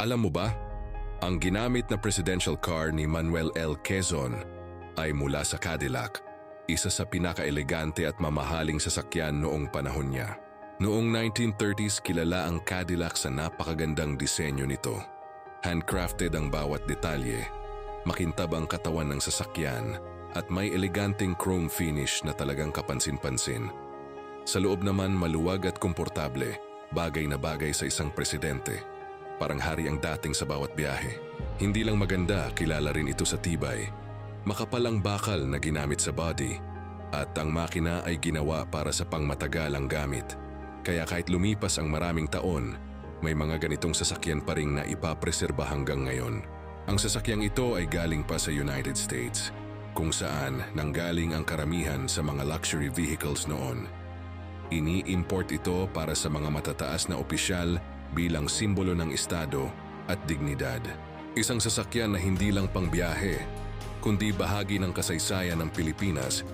Alam mo ba, ang ginamit na presidential car ni Manuel L. Quezon ay mula sa Cadillac, isa sa pinaka-elegante at mamahaling sasakyan noong panahon niya. Noong 1930s, kilala ang Cadillac sa napakagandang disenyo nito. Handcrafted ang bawat detalye, makintab ang katawan ng sasakyan, at may eleganteng chrome finish na talagang kapansin-pansin. Sa loob naman maluwag at komportable, bagay na bagay sa isang presidente. Parang hari ang dating sa bawat biyahe. Hindi lang maganda, kilala rin ito sa tibay. Makapal ang bakal na ginamit sa body, at ang makina ay ginawa para sa pangmatagalang gamit. Kaya kahit lumipas ang maraming taon, may mga ganitong sasakyan pa ring naipapreserba hanggang ngayon. Ang sasakyang ito ay galing pa sa United States, kung saan nanggaling ang karamihan sa mga luxury vehicles noon. Ini-import ito para sa mga matataas na opisyal bilang simbolo ng estado at dignidad. Isang sasakyan na hindi lang pangbiyahe, kundi bahagi ng kasaysayan ng Pilipinas